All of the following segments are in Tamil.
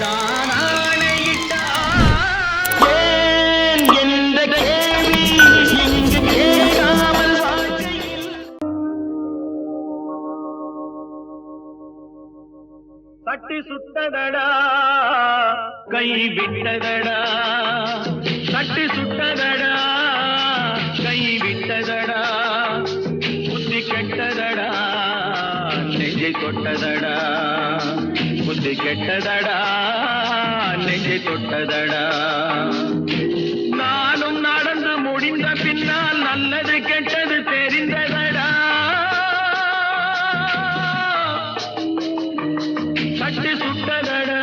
நான் ஏன் என்ற கேள்வி இங்கு கேட்காமல் வாழ்க்கையில் தட்டி சுட்டதடா கை விட்டதடா தட்டி சுட்டதடா கை விட்டதடா புத்தி கெட்டதடா நெஞ்சை தொட்டதடா புத்தி கெட்டதடா நெஞ்சை தொட்டதடா நானும் நடந்து முடிந்த பின்னால் நல்லது கெட்டது தெரிந்ததடா தட்டி சுட்டதடா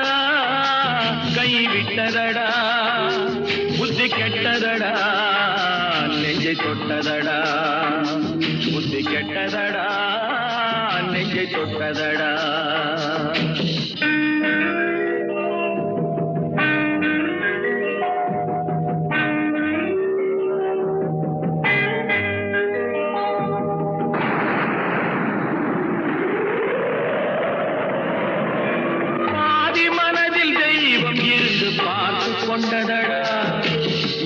கை விட்டதடா புத்தி கெட்டதடா நெஞ்சை தொட்டதடா புத்தி கெட்டதடா நெஞ்சை தொட்டதடா கொண்டதடா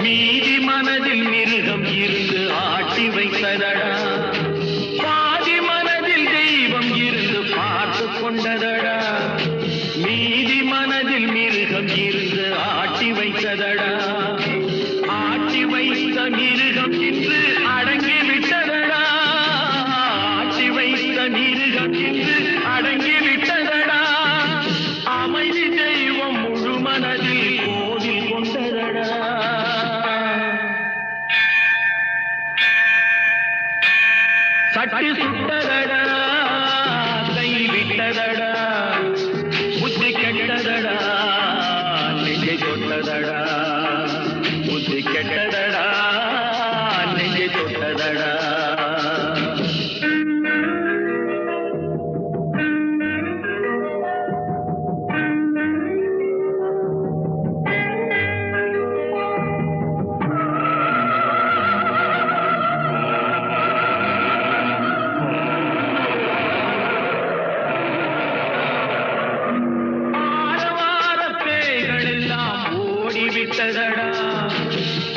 மீதி மனதில் மிருகம் இருந்து ஆட்டி வைத்ததடா பாதி மனதில் தெய்வம் இருந்து பார்த்து கொண்டதடா மீதி மனதில் மிருகம் இருந்து ஆட்டி வைத்ததடா ஆட்டி வைத்த மிருகம் இன்று அடங்கி விட்டதடா ஆட்டி வைத்த மிருகம் இன்று அடங்கி விட்டதடா அமைதி தெய்வம் முழு மனதில் சட்டி சுட்டதடா கை விட்டதடா புத்தி கெட்டதடா நெஞ்சை தொட்டதடா புத்தி கெட்டதடா நெஞ்சை தொட்டதடா விட்டதடா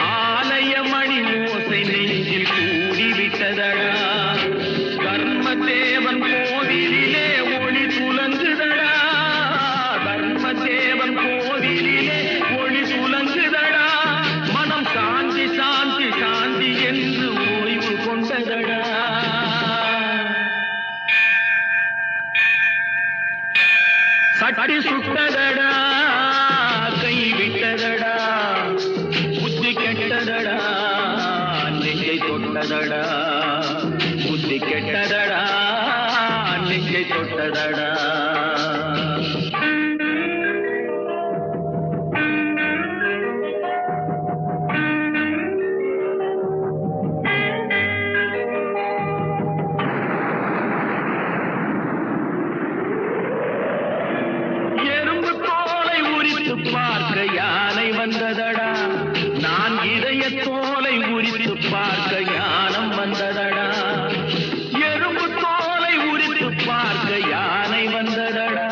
ஆலய மணி ஓசை நெஞ்சில் கூடிவிட்டதடா கர்மதேவன் கோவிலிலே ஒளி துலங்குதடா கர்மதேவன் கோவிலிலே ஒளி துலங்குதடா மனம் சாந்தி சாந்தி சாந்தி என்று ஓய்வு கொண்டதடா சட்டி சுட்டதடா கை விட்டதடா புத்தி கெட்டதடா நெஞ்சை தொட்டதடா புத்தி கெட்டதடா நெஞ்சை தொட்டதடா பார்க்க யானை வந்ததடா நான் இதய தோலை உரித்து பார்க்க ஞானம் வந்ததடா எறும்பு தோலை உரித்து பார்க்க யானை வந்ததடா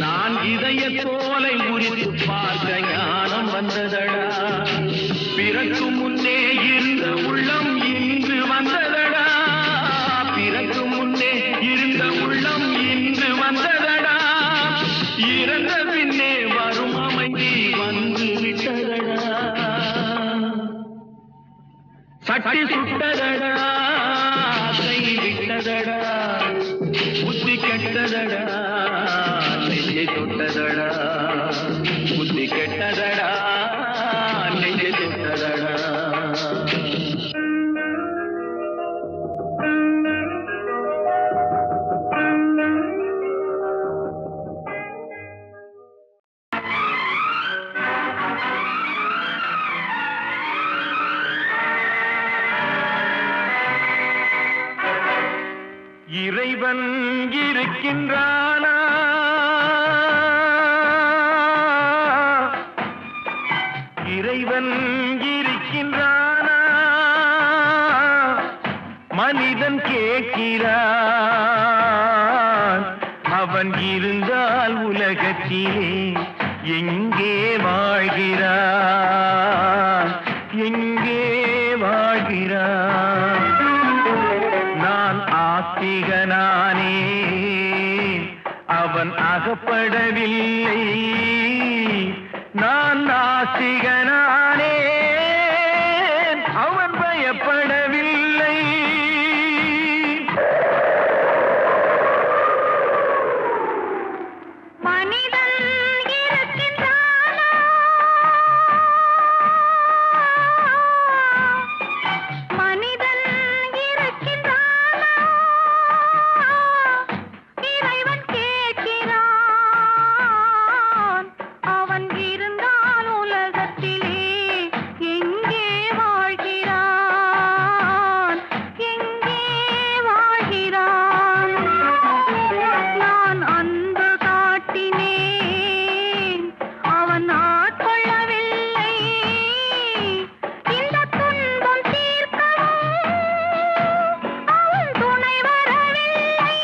நான் இதய தோலை உரித்து பார்க்க ஞானம் வந்ததடா பிறக்கு முன்னே இருந்த உள்ளம் இன்று வந்ததடா பிறக்கு முன்னே இருந்த உள்ளம் இன்று வந்ததடா இறந்த பின்னே வரும் அமைதி வந்து விட்டதடா சட்டி சுட்டதடா கை விட்டதடா புத்தி கெட்டதடா நெஞ்சை தொட்டதடா புத்தி கெட்டதடா நெஞ்சை தொட்டதடா இறைவன் இருக்கின்றானா இறைவன் இருக்கின்றானா மனிதன் கேட்கிறான் அவன் இருந்தால் உலகத்திலே எங்கே வாழ்கிறான், எங்கே வாழ்கிறான்? நான் ஆத்திகனானே, அவன் அகப்படவில்லை. நான் நாஸ்திகனானே, அவன் பயப்படவில்லை. மனிதன் இருக்கின்றானா? மனிதன் இருக்கின்றானா? இறைவன் கேட்கிறான். அவன் இருந்தால் உலகத்திலே எங்கே வாழ்கிறான், எங்கே வாழ்கிறான்? நான் அன்பு காட்டினேன், அவன் ஆட்கொள்ளவில்லை. இந்த துன்பம் தீர்க்கவும் அவன் துணை வரவில்லை.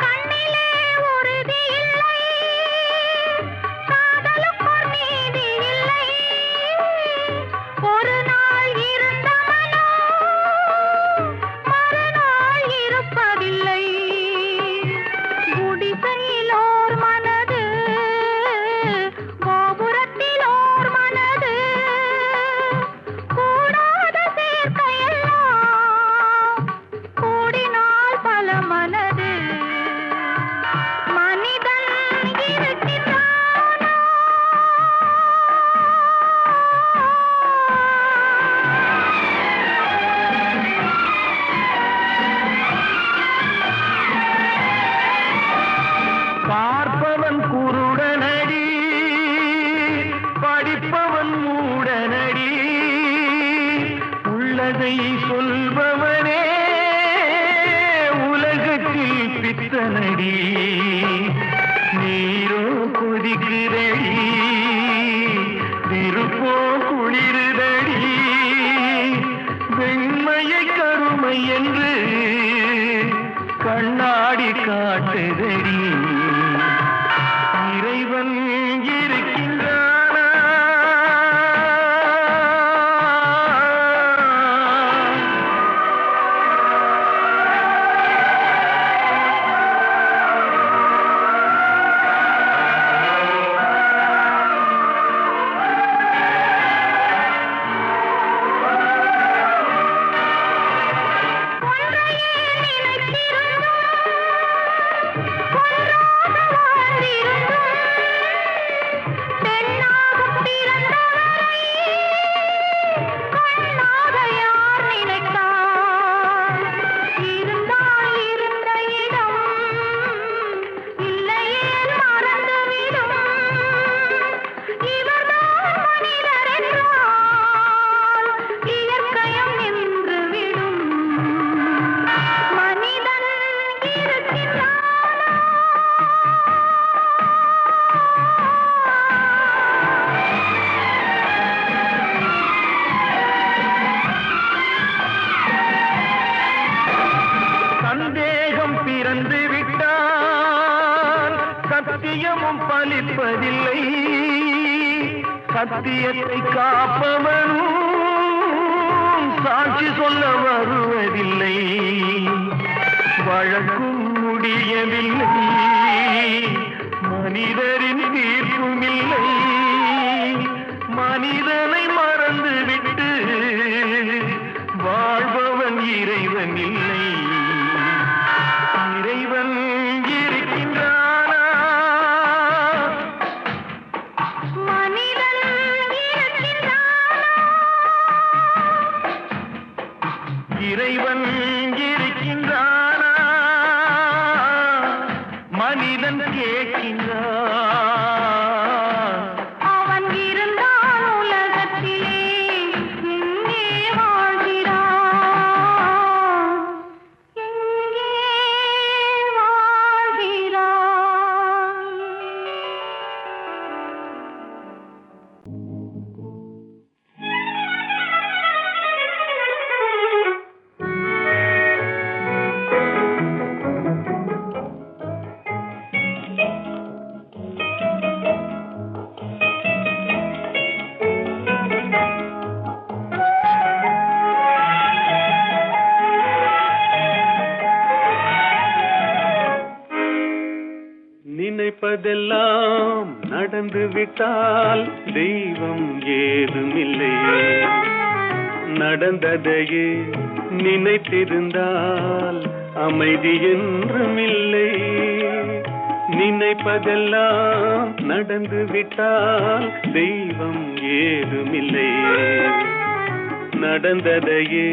கண்ணிலே உறுதி இல்லை, காதலுக்கோர் நீதி இல்லை. ஒரு நாள் இருந்த மனம் மறுநாள் இருப்பதில்லை. குடிசையிலோர் மனது, கோபுரத்திலோர் மனது, கூடாத சேர்க்கையெல்லாம் கூடினால் பல மனது. மனிதன் இருக்கின்றானா? பார்ப்பவன் குருடனடி, படிப்பவன் மூடனடி. உள்ளதை சொல்பவனே உலகத்தில் பித்தனடி. நீரோ கொதிக்கிறடி, நெருப்போ குளிருதடி. வெண்மையை கருமை என்று கண்ணாடி காட்டுதடி. இறைவன் இருக்கின்றானா? ஒன்றையே நினைத்திருந்தோம், ஒன்றாக வாழ்ந்திருந்தோம். பெண்ணாகப் பிறந்தவரை கண்ணாக யார் நினைத்தார்? இருந்தால் இருந்த இடம் இல்லையே மறந்துவிடும். இவர்தான் மனிதர் என்றால் இயற்கையும் நின்றுவிடும். மனிதன் இருக்கின்றானா? சந்தேகம் பிறந்து விட்டால் சத்தியமும் பலிப்பதில்லை. சத்தியத்தை காப்பவனும் சாட்சி சொல்ல வருவதில்லை. வழக்கும் முடியவில்லை, மனிதரின் தீர்ப்பும் இல்லை. மனிதனை மறந்துவிட்டு வாழ்பவன் இறைவன் இல்லை. இறைவன் இருக்கின்றானா? மனிதன் இருக்கின்றானா? இறைவன் இருக்கின்றானா? மனிதன் கேட்கின்றான். அவன் இருந்தால் உலகத்திலே எங்கே வாழ்கிறான், எங்கே வாழ்கிறான்? நினைப்பதெல்லாம் நடந்து விட்டால் தெய்வம் ஏதுமில்லையே, நடந்ததையே நினைத்திருந்தால் அமைதி என்றுமில்லை. நினைப்பதெல்லாம் நடந்து விட்டால் தெய்வம் ஏதுமில்லை, நடந்ததையே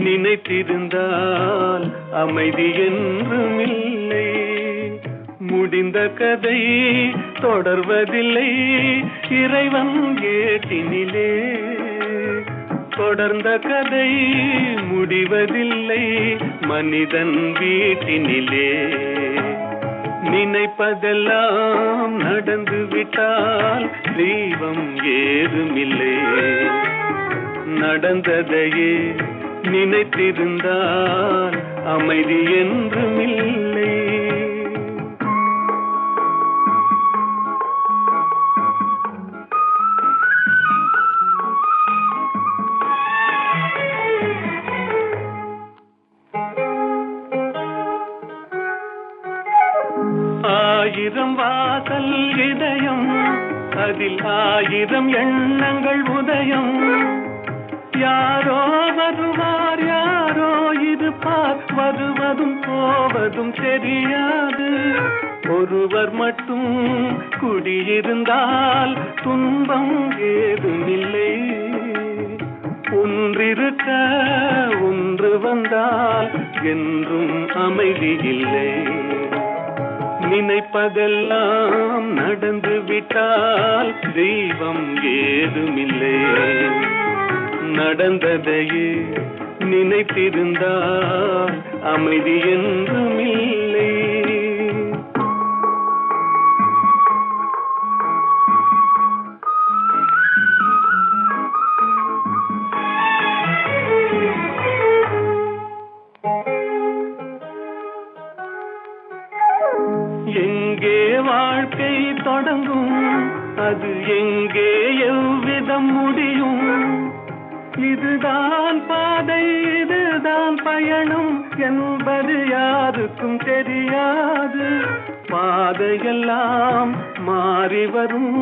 நினைத்திருந்தால் அமைதி என்றுமில்லை. முடிந்த கதை தொடர்வதில்லை இறைவன் ஏட்டினிலே, தொடர்ந்த கதை முடிவதில்லை மனிதன் வீட்டினிலே. நினைப்பதெல்லாம் நடந்து விட்டால் தெய்வம் ஏதுமில்லை, நடந்ததையே நினைத்திருந்தால் அமைதி என்றுமில்லை. ஆயிரம் வாசல் இதயம், அதில் ஆயிரம் எண்ணங்கள் உதயம். யாரோ வருவார் யாரோ இருப்பார், வருவதும் போவதும் தெரியாது. ஒருவர் மட்டும் குடியிருந்தால் துன்பம் ஏதுமில்லை. ஒன்றிருக்க ஒன்று வந்தால் என்றும் அமைதி இல்லை. நினைப்பதெல்லாம் நடந்து விட்டால் தெய்வம் ஏதுமில்லை, நடந்ததையே நினைத்திருந்தால் அமைதி என்றுமில்லை. எங்கே வாழ்க்கை தொடங்கும், அது எங்கே எவ்விதம் முடியும்? இதுதான் பாதை இதுதான் பயணம் என்பது யாருக்கும் தெரியாது. பாதையெல்லாம் மாறி வரும்,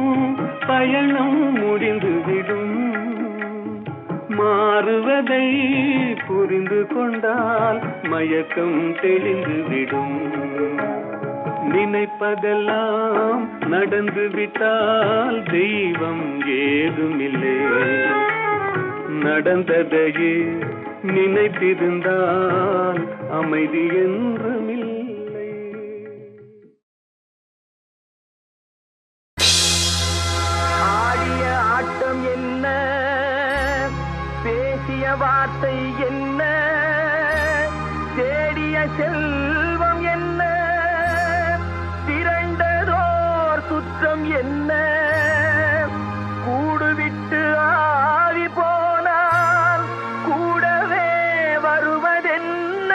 பயணம் முடிந்துவிடும். மாறுவதை புரிந்து கொண்டால் மயக்கம் தெளிந்துவிடும். நினைப்பதெல்லாம் நடந்து விட்டால் தெய்வம் ஏதுமில்லை, நடந்ததையே நினைத்திருந்தால் அமைதி என்றுமில்லை. ஆடிய ஆட்டம் என்ன, பேசிய வார்த்தை என்ன, தேடிய செல்வம் என்ன, திரண்டதோர் சுற்றம் என்ன, கூடுவிட்டு ஆவி போனால் கூடவே வருவதென்ன?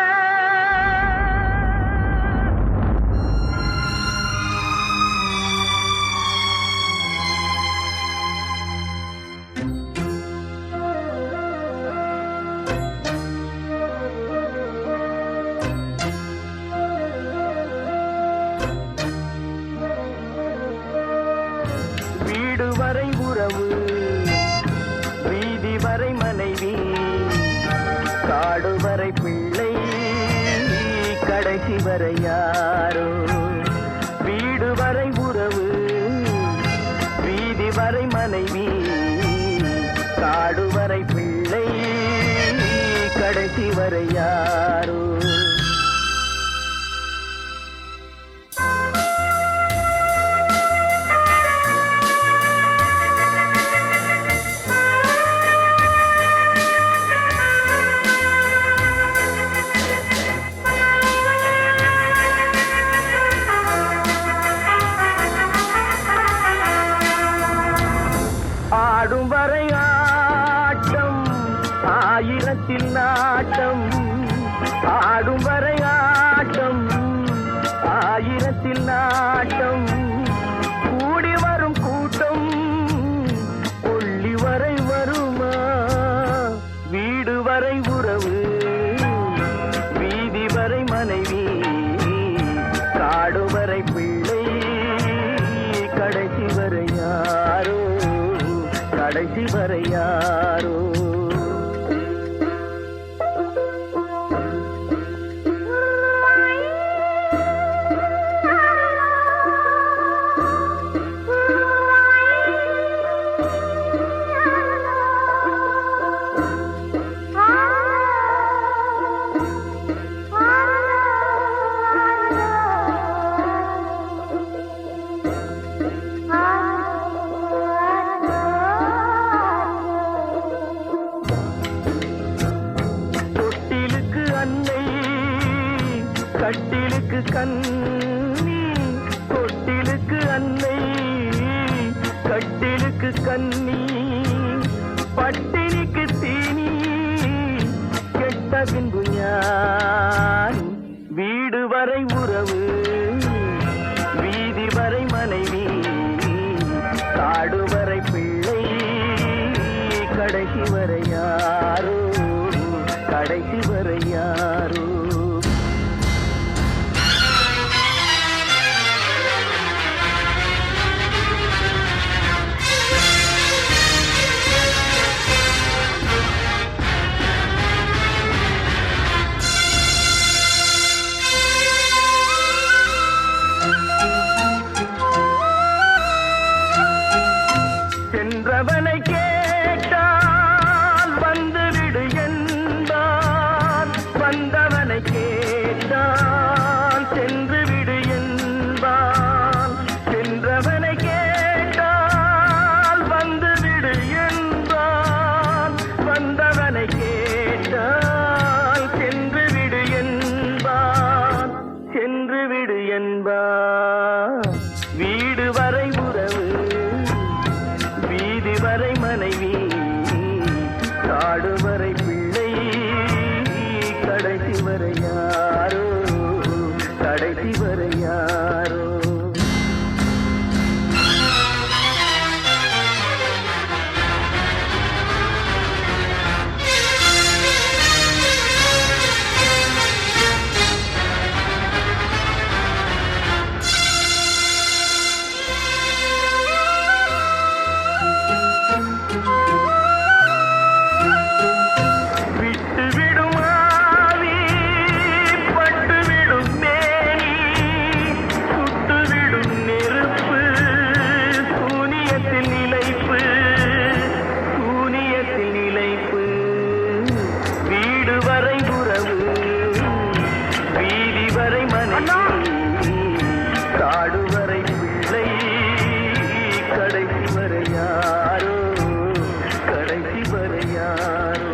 வீடு வரை உறவு, வீதி வரை மனைவி, காடு வரை பிள்ளை, கடைசி வரை யாரோ. வீடு வரை உறவு, வீதி வரை மனைவி, காடு வரை பிள்ளை, கடைசி வரை யாரோ. ஆடும் வரை ஆட்டம் ஆயிரத்தில் நாட்டம், ஆடும் வரை ஆட்டம் ஆயிரத்தில் நாட்டம், கூடி வரும் கூட்டம் கொள்ளி வரை வருமா? வீடு வரை உறவு, வீதி வரை மனைவி, காடு வரை பிள்ளை, வரை யாரோ கட்டிலுக்கு கண்ணி தொட்டிலுக்கு அன்னை கட்டிலுக்கு கண்ணி பட்டினிக்கு தீனி கெட்ட பின்பு ஞானி வீடு வரை உறவு வீதி வரை மனைவி காடு வரை பிள்ளை கடைசி வரை யாரோ கடைசி வரை யாரோ சென்றவனை கேட்டால் வந்துவிடு என்பான் வந்தவனை கேட்டால் சென்று விடு என்பான் சென்றவனை கேட்டால் வந்துவிடு என்பான் வந்தவனை கேட்டால் சென்று விடு என்பான் சென்று விடு என்பான் வீடு வரை உறவு வீதி வரை மனைவி காடு வரை பிள்ளை கடைசி வரை யாரோ கடைசி வரை யாரோ காடு வரை பிள்ளை கடைசி வரை யாரோ கடைசி வரை யாரோ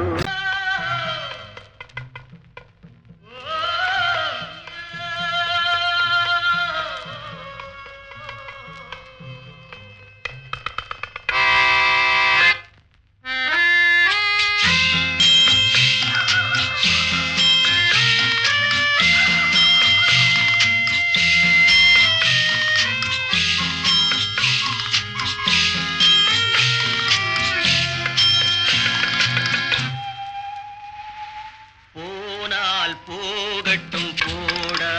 போகட்டும் போடா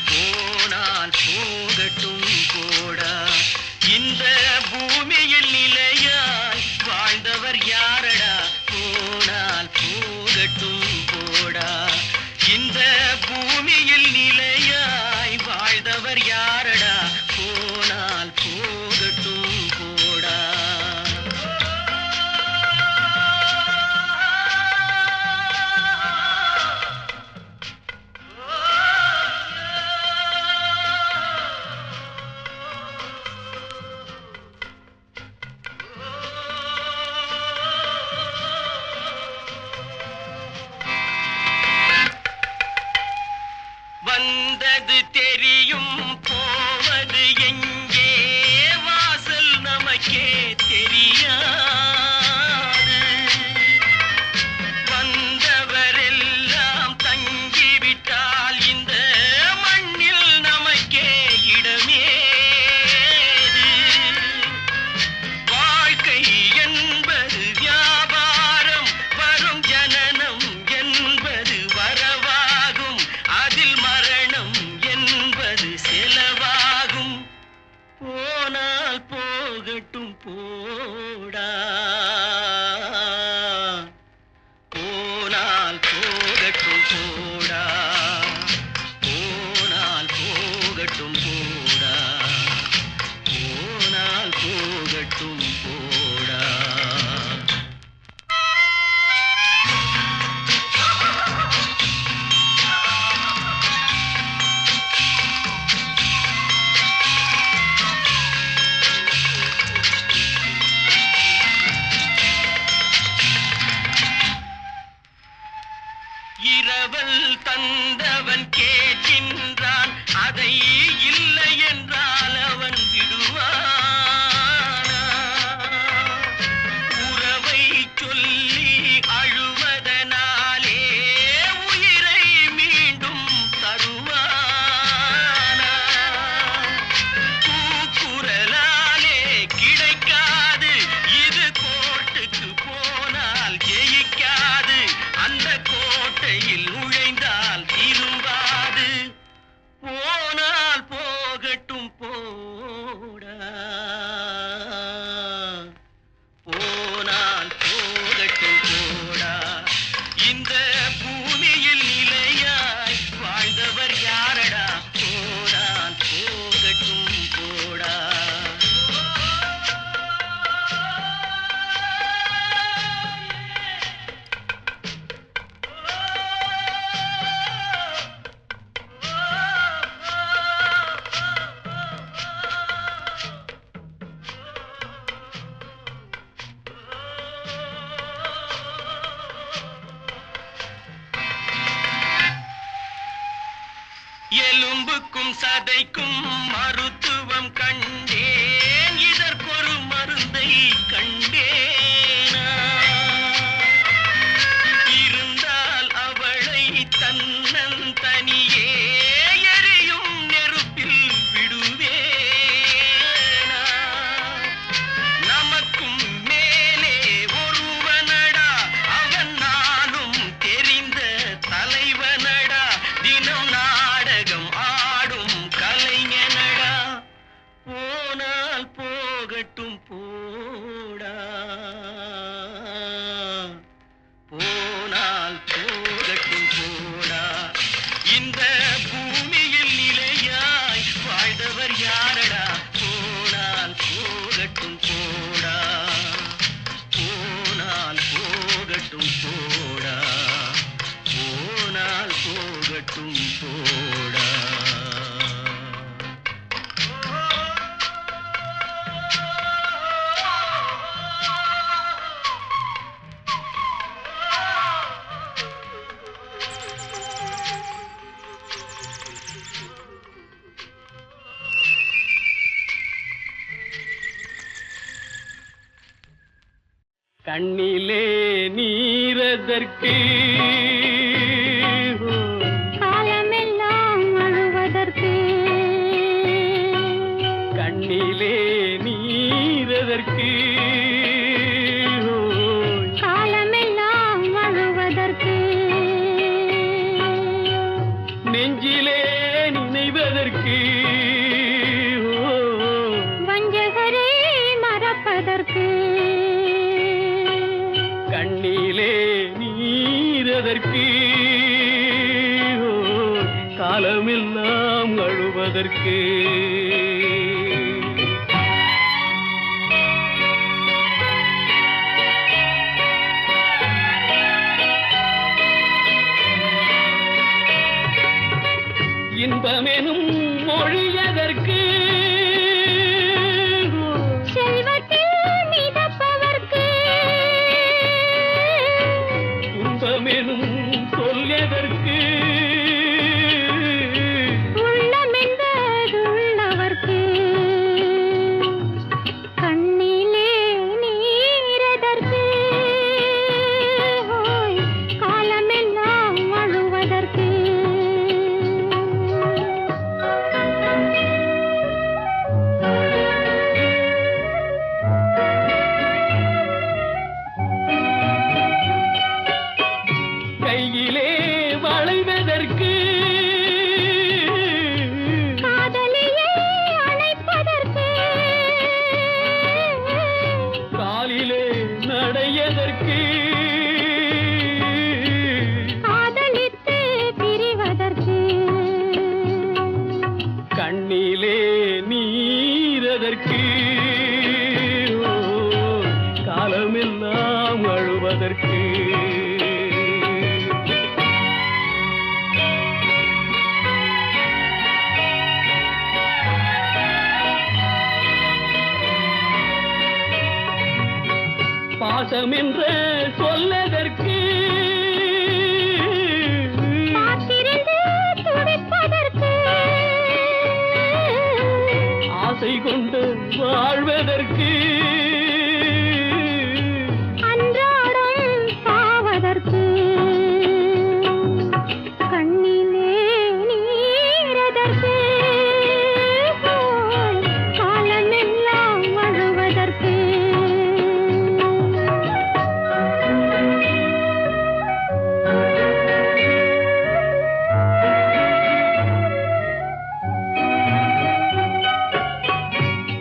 போனால் போகட்டும் போடா இந்த பூமியில் நிலையாய் வாழ்ந்தவர் யாரடா போனால் போகட்டும் போடா இந்த பூமியில் நிலையாய் வாழ்ந்தவர் யாரடா போனால் போகட்டும் போடா வந்தது தெரியும் போவது எங்கே வாசல் நமக்கே தெரியாது வந்தவரெல்லாம் தங்கிவிட்டால் இந்த மண்ணில் நமக்கே இடமேது வாழ்க்கை என்பது வியாபாரம் வரும் ஜனனம் என்பது வரவாகும் அதில் மரணம் என்பது போகட்டும் போடா, போனால் போகட்டும் போடா. இரவல் தந்தவன் கேட்கின்றான், அதை இல்லை என்றால் அவன் விடுவானா? உறவை சொல்லி அழுவதனாலே உயிரை மீண்டும் தருவானா? கூக்குரலாலே கிடைக்காது, இது கோர்ட்டுக்கு போனால் ஜெயிக்காது, அந்த கோட்டையில் நுழைந்தால் திரும்பாது. போனால் போகட்டும் போடா, போனால் போகட்டும் போடா. இந்த பூமியில் நிலையாய் வாழ்ந்தவர் யாரடா? போனால் போகட்டும் போடா. எலும்புக்கும் சதைக்கும் மருத்துவம் கண்டேன், இதற்கொரு மருந்தை கண்டேனா? இருந்தால் அவளை தன்னந்தனியே எரியும் நெருப்பில் விடுவேனா? நமக்கும் மேலே ஒருவனடா, அவன் நானும் தெரிந்த தலைவனடா, தினம் நாடகம் ஆடும் கலைஞனடா. போனால் போகட்டும் போடா, போனால் போகட்டும் போடா. இந்த பூமியில் நிலையாய் வாழ்ந்தவர் யாரடா? போனால் போகட்டும் போடா, போனால் போகட்டும் போடா, போனால் போகட்டும் போடா. கண்ணிலே நீரதற்கு காலமெல்லாம் அழுவதற்கு, கண்ணிலே நீரதற்கு காலமெல்லாம் அழுவதற்கு, நெஞ்சிலே நினைவதற்கு வஞ்சகரே மறப்பதற்கு, கண்ணிலே நீரதற்கு காலமெல்லாம் அழுவதற்கு. இன்பமெனும் மொழியதற்கு செல்வத்தில் மிதப்பவர்க்கு, துன்பமெனும் சொல்லியதற்கு உள்ளமென்பதுள்ளவர்க்கு, கண்ணிலே நீரதற்கு காலமெல்லாம் அழுவதற்கு. கண்ணிலே நீரதற்கு காலமெல்லாம் அழுவதற்கு பாசம் என்ற சொல்லதற்கு ஆசை கொண்டு வாழ்வதற்கு அன்றாடம் சாவதற்கு கண்ணிலே நீரதற்கு காலமெல்லாம் அழுவதற்கு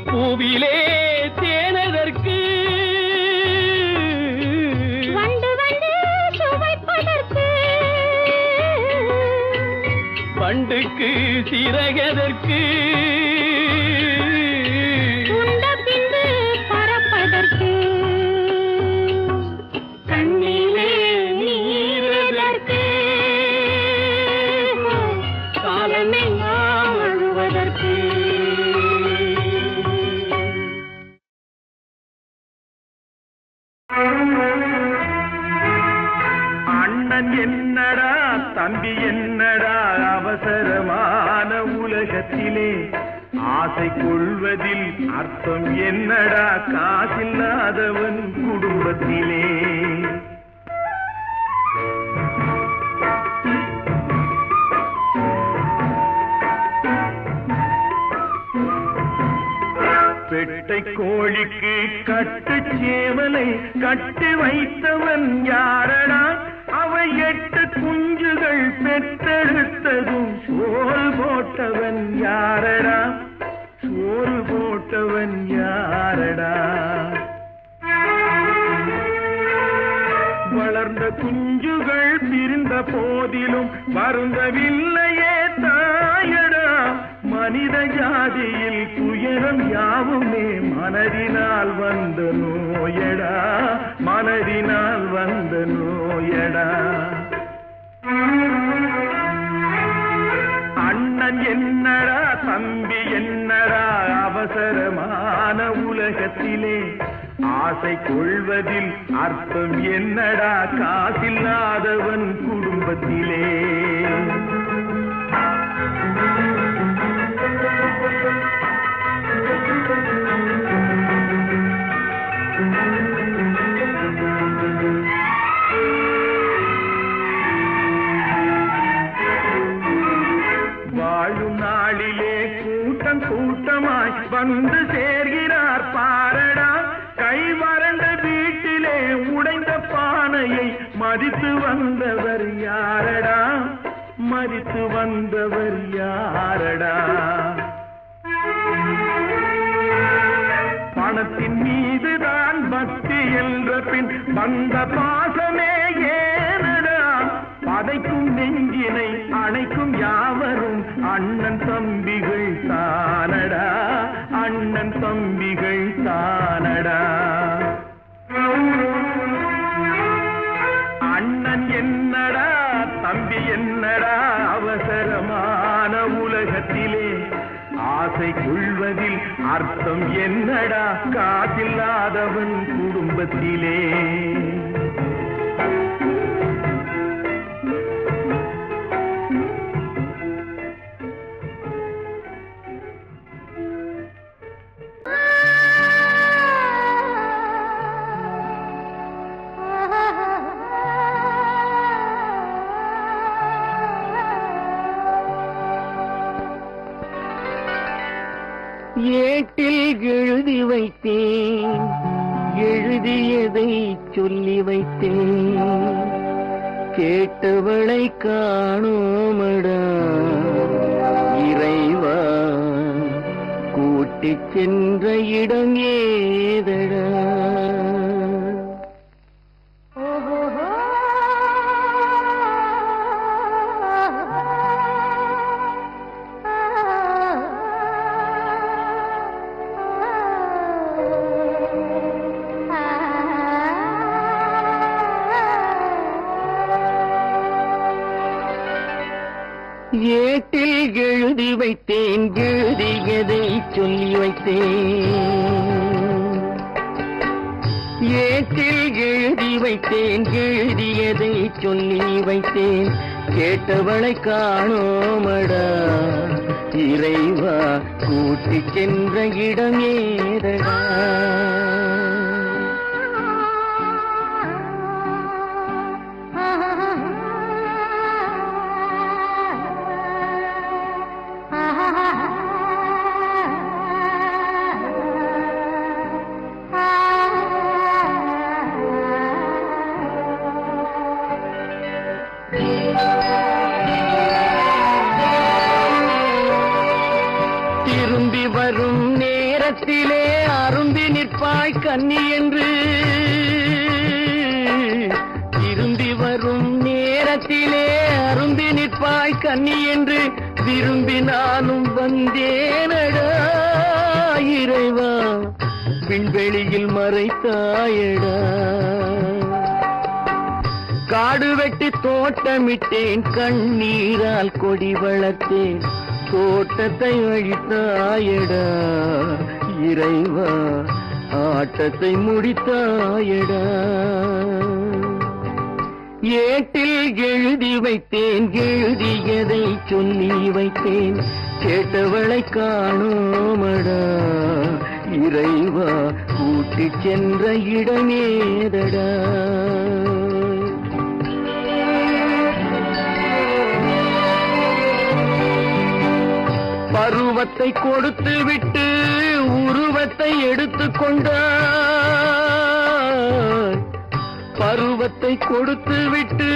பூவிலே தேனதற்கு வண்டு வந்து சுவைப்பதற்கு பண்டுக்கு சிறகதற்கு உண்ட பின்பு பறப்பதற்கு கண்ணிலே நீரதற்கு காலமெல்லாம் அழுவதற்கு அண்ணன் என்னடா தம்பி என்னடா அவசரமான உலகத்திலே ஆசை கொள்வதில் அர்த்தம் என்னடா காசில்லாதவன் குடும்பத்திலே பெட்டை கோழிக்கு கட்டு சேவலை கட்டி வைத்தவன் யாரடா அவை 8 குஞ்சுகள் பெற்றெடுத்ததும் சோறு போட்டவன் யாரடா சோறு போட்டவன் யாரடா வளர்ந்த குஞ்சுகள் பிரிந்த போதிலும் வருந்தவில்லையே தாயடா மனித ஜாதியில் துயரம் யாவுமே மனதினால் வந்த நோயடா மனதினால் வந்த நோயடா அண்ணன் என்னடா தம்பி என்னடா அவசரமான உலகத்திலே ஆசை கொள்வதில் அர்த்தம் என்னடா காசில்லாதவன் குடும்பத்திலே வாழும் நாளிலே கூட்டம் கூட்டமாய் வந்து சேர்கிறார் பாரடா கை வறண்ட வீட்டிலே உடைந்த பானையை மதித்து வந்தவர் யாரடா மதித்து வந்தவர் யாரடா பணத்தின் மீதுதான் பக்தி என்ற பின் வந்த பாசமே ஏனடா பதைக்கும் நெஞ்சினை அணைக்கும் யாவரும் அண்ணன் தம்பிகள் தானடா அண்ணன் தம்பிகள் தானடா அண்ணன் என்னடா தம்பி என்னடா அவசரமான உலகத்திலே ஆசை கொள்வதில் அர்த்தம் என்னடா காசில்லாதவன் குடும்பத்திலே ஏட்டில் எழுதி வைத்தேன் எழுதியதை சொல்லி வைத்தேன் கேட்டவளை காணோமடா இறைவா கூட்டிச் சென்ற இடம் ஏதடா ஏட்டில் எழுதி வைத்தேன் எழுதியதை சொல்லி வைத்தேன். ஏட்டில் எழுதி வைத்தேன் எழுதியதை சொல்லி வைத்தேன். கேட்டவளை காணோமடா இறைவா, கூட்டிச் சென்ற இடம் ஏதடா. திரும்பி வரும் நேரத்திலே அரும்பி நிற்பாய் கன்னி என்று. திரும்பி வரும் நேரத்திலே அரும்பி நிற்பாய் கன்னி என்று விரும்பி நானும் வந்தேனடா இறைவா, விண்வெளியில் மறைத்தாயடா. காடு வெட்டி தோட்டமிட்டேன், கண்ணீரால் கொடி வளர்த்தேன், தோட்டத்தை அழித்தாயடா இறைவா, ஆட்டத்தை முடித்தாயடா. ஏட்டில் எழுதி வைத்தேன் எழுதியதை சொல்லி வைத்தேன். கேட்டவளை காணோமடா இறைவா, கூட்டிச் சென்ற இடமேதடா. பருவத்தை கொடுத்து விட்டு உருவத்தை எடுத்துக் கொண்டாய். பருவத்தை கொடுத்து விட்டு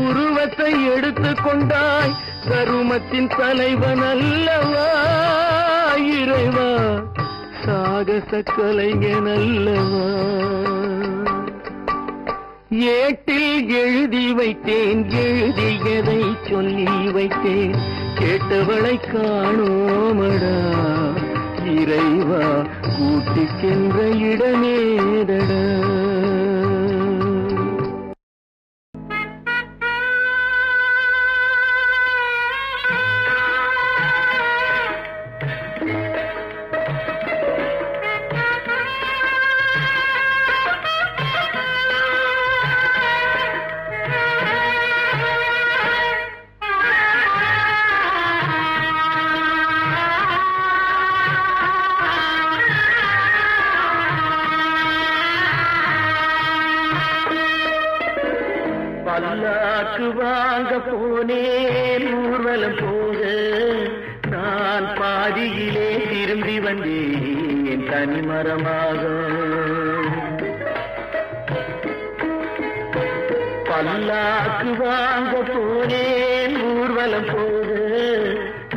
உருவத்தை எடுத்துக் கொண்டாய். கருமத்தின் தலைவன் அல்லவா இறைவா, சாகச கலைஞன் அல்லவா. ஏட்டில் எழுதி வைத்தேன் எழுதியதை சொல்லி வைத்தேன். கேட்டவளை காணோமடா இறைவா, கூட்டிச் சென்ற இடமேதடா. பல்லாக்கு வாங்க போனேன் ஊர்வலம் போக, நான் பாதியிலே திரும்பி வந்தேன் தனிமரமாக. பல்லாக்கு வாங்க போனேன் ஊர்வலம் போக,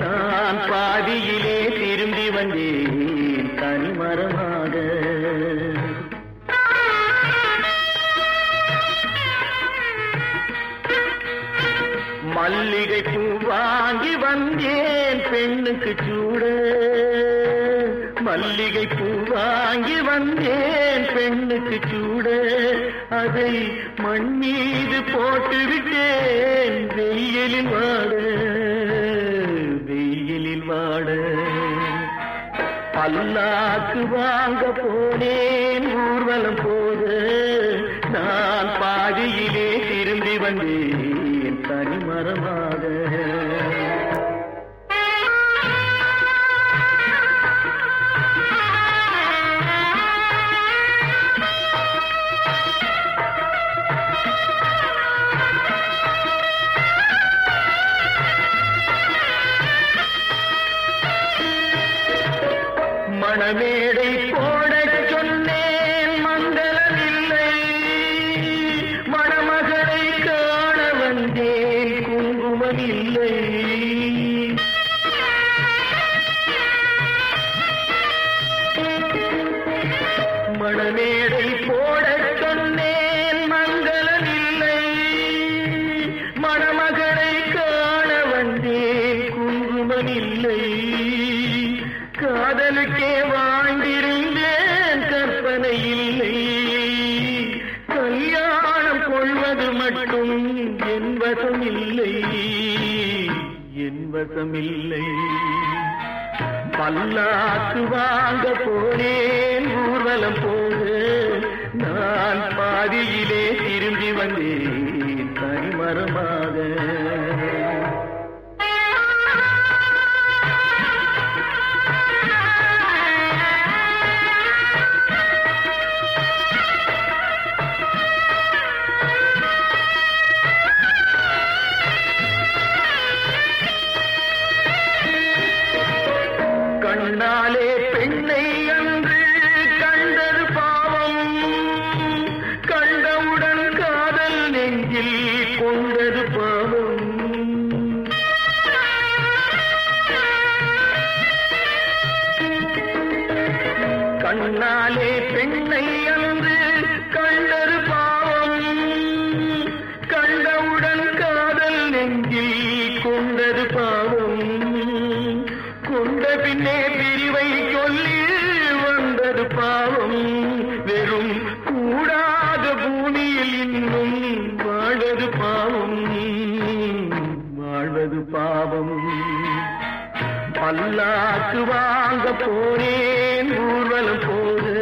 நான் பாதியிலே திரும்பி வந்தேன் தனிமரமாக. மல்லிகை பூ வாங்கி வந்தேன் பெண்ணுக்கு சூட. மல்லிகை பூ வாங்கி வந்தேன் பெண்ணுக்கு சூட. அதை மண் மீது போட்டு விட்டேன் வெயிலில் வாட, வெயிலில் வாட. பல்லாக்கு வாங்க போனேன் ஊர்வலம் போத, நான் பாதியிலே திரும்பி வந்தேன் தனிமரமாக. மணமேடை போடச் சொன்னேன் மங்களமில்லை, மணமகளை காண வந்தேன் குங்குமமில்லை. மணமேடை போடச் சொன்னேன் மங்களமில்லை, மணமகளை காண வந்தேன் குங்குமமில்லை. காதலுக்கே வாழ்ந்திருந்தேன் கற்பனை இல்லை, கல்யாணம் கொள்வது மட்டும் என் வசம் இல்லை, என் வசமில்லை. பல்லாக்கு வாங்க போனேன் ஊர்வலம் போக, நான் பாதியிலே திரும்பி வந்தேன் தனிமரமாக. கண்ணாலே பெண்ணை அன்று கண்டது பாவம், கண்டவுடன் காதல் நெஞ்சில் கொண்டது பாவம். கண்ணாலே பெண்ணை அன்று கண்டது பாவம், கண்டவுடன் காதல் நெஞ்சில் கொண்டது பாவம். கொண்ட பின்னே பிரிவை சொல்லி வந்தது பாவம். வெறும் கூடாத பூமியில் இன்னும் வாழ்வது பாவம், வாழ்வது பாவம். பல்லாக்கு வாங்க போனேன் ஊர்வலம் போது,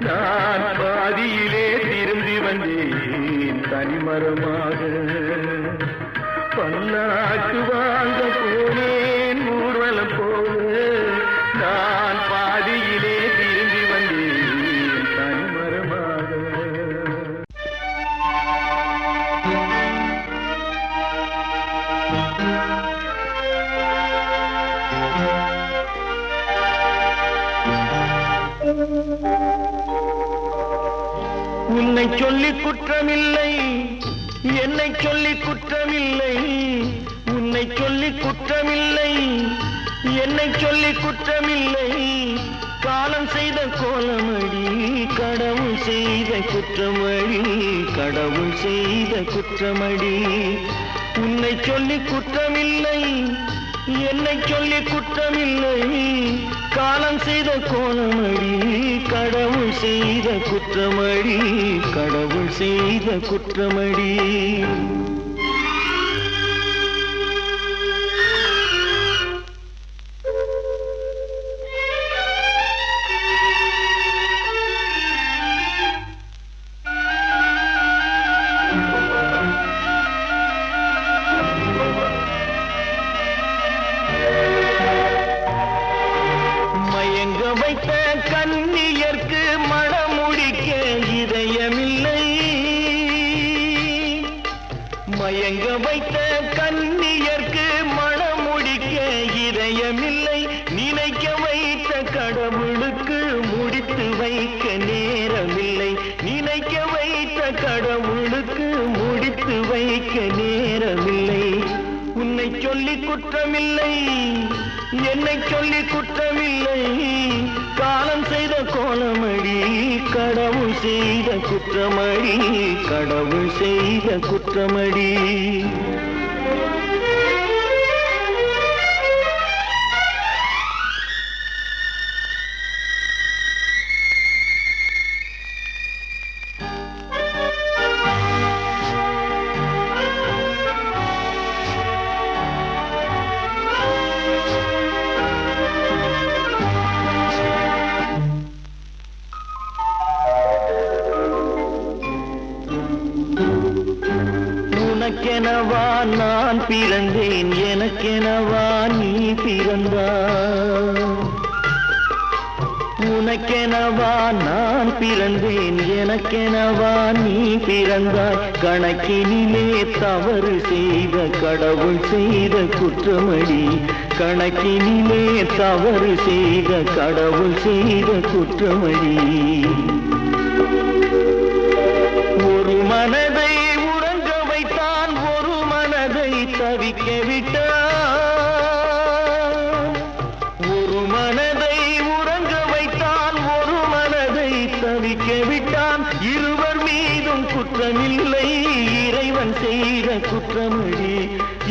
நான் பாதியிலே திரும்பி வந்தேன் தனிமரமாக. பல்லாக்கு வாங்க போனேன் ஊர்வலம் போது, நான் பாதியிலே திரும்பி வந்தேன் தனிமரமாக. உன்னை சொல்லி குற்றமில்லை, என்னை சொல்லி குற்றமில்லை. உன்னை சொல்லி குற்றமில்லை, என்னை சொல்லி குற்றமில்லை. காலம் செய்த கோலமடி, கடவுள் செய்த குற்றமடி, கடவுள் செய்த குற்றமடி. உன்னை சொல்லி குற்றமில்லை, என்னை சொல்லி குற்றமில்லை. காலம் செய்த கோலமடி, கடவுள் செய்த குற்றமடி, கடவுள் செய்த குற்றமடி. வைத்த கன்னியர்க்கு மணமுடிக்க இதயமில்லை, மயங்க வைத்த கன்னியர்க்கு மணமுடிக்க இதயமில்லை. நினைக்க வைத்த கடவுளுக்கு முடித்து வைக்க நேரமில்லை, நினைக்க வைத்த கடவுளுக்கு முடித்து வைக்க நேரமில்லை. உன்னை சொல்லி குற்றமில்லை, என்னை சொல்லி குற்றமில்லை. காலம் செய்த கோலமடி, கடவுள் செய்த குற்றமடி, கடவுள் செய்த குற்றமடி. உனக்கெனவா நான் பிறந்தேன், எனக்கெனவா நீ பிறந்தாய். உனக்கெனவா நான் பிறந்தேன், எனக்கெனவா நீ பிறந்தாய். கணக்கினிலே தவறு செய்த கடவுள் செய்த குற்றமடி, கணக்கினிலே தவறு செய்த கடவுள் செய்த குற்றமடி. ஒரு மனதை உறங்க வைத்தான், ஒரு மனதை தவிக்க விட்டான். ஒரு மனதை உறங்க வைத்தான், ஒரு மனதை தவிக்க விட்டான். இருவர் மீதும் குற்றமில்லை, இறைவன் செய்த குற்றமடி.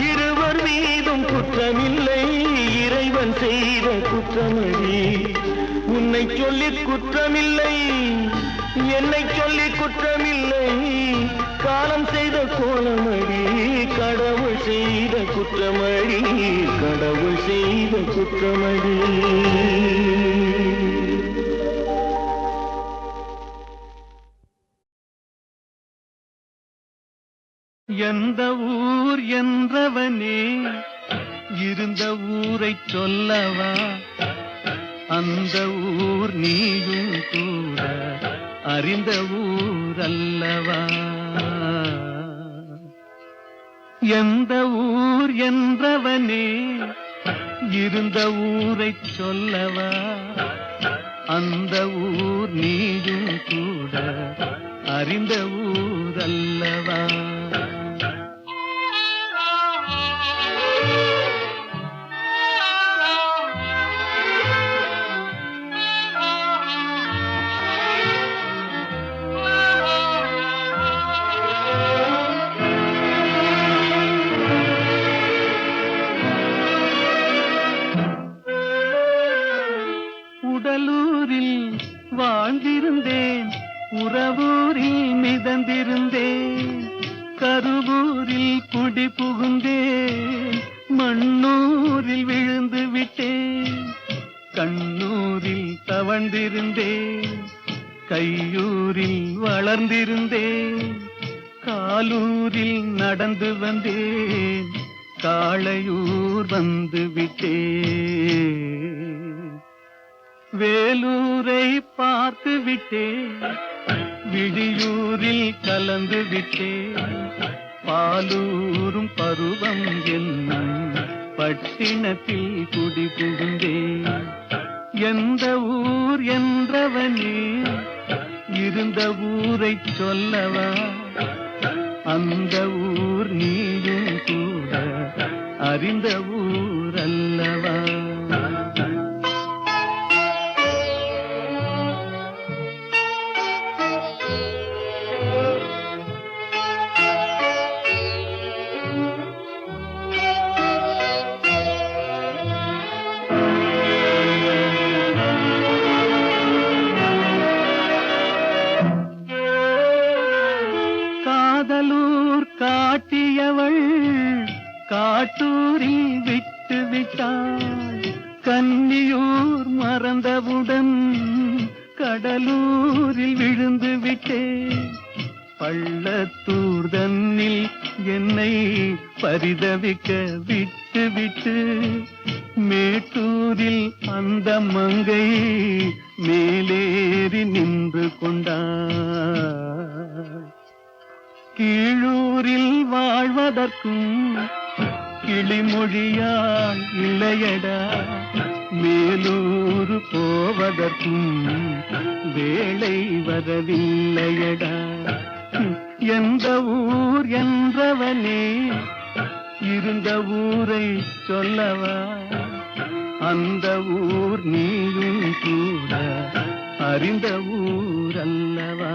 இருவர் மீதும் குற்றமில்லை, இறைவன் செய்த குற்றமடி. உன்னை சொல்லி குற்றமில்லை, என்னை சொல்லி குற்றமில்லை. காலம் செய்த கோலமடி, கடவுள் செய்த குற்றமடி, கடவுள் செய்த குற்றமடி. எந்த ஊர் என்றவனே இருந்த ஊரை சொல்லவா, அந்த ஊர் நீயும் கூட அறிந்த ஊர் அல்லவா. எந்த ஊர் என்றவனே இருந்த ஊரை சொல்லவா, அந்த ஊர் நீயும் கூட அறிந்த ஊர் அல்லவா. உடலூரில் வாழ்ந்திருந்தேன், உறவூரில் மிதந்திருந்தேன், கருவூரில் குடி புகுந்தேன், மண்ணூரில் விழுந்து விட்டேன், கண்ணூரில் தவழ்ந்திருந்தேன், கையூரில் வளர்ந்திருந்தேன், காலூரில் நடந்து வந்தேன், காளையூர் வந்து விட்டேன். வேலூரை பார்த்து விட்டேன், விழியூரில் கலந்து விட்டேன், பாலூரும் பருவம் என்னும் பட்டினத்தில் குடி புகுந்தேன். எந்த ஊர் என்றவனே இருந்த ஊரை சொல்லவா, அந்த ஊர் நீயும் கூட அறிந்த ஊர் அல்லவா. காதலூர் காட்டியவள் காட்டூரில் விட்டு விட்டாள், கன்னியூர் மறந்தவுடன் கடலூரில் விழுந்து விட்டேன், பள்ளத்தூர் தன்னில் என்னை பரிதவிக்க விட்டு விட்டு, மேட்டூரில் அந்த மங்கை மேலேறி நின்று கொண்டாள். கீழூரில் வாழ்வதற்கும் கிளிமொழியால் இல்லையடா, மேலூர் போவதற்கும் வேளை வரவில்லையடா. எந்த ஊர் என்றவனே இருந்த ஊரை சொல்லவா, அந்த ஊர் நீயும் கூட அறிந்த ஊர் அல்லவா.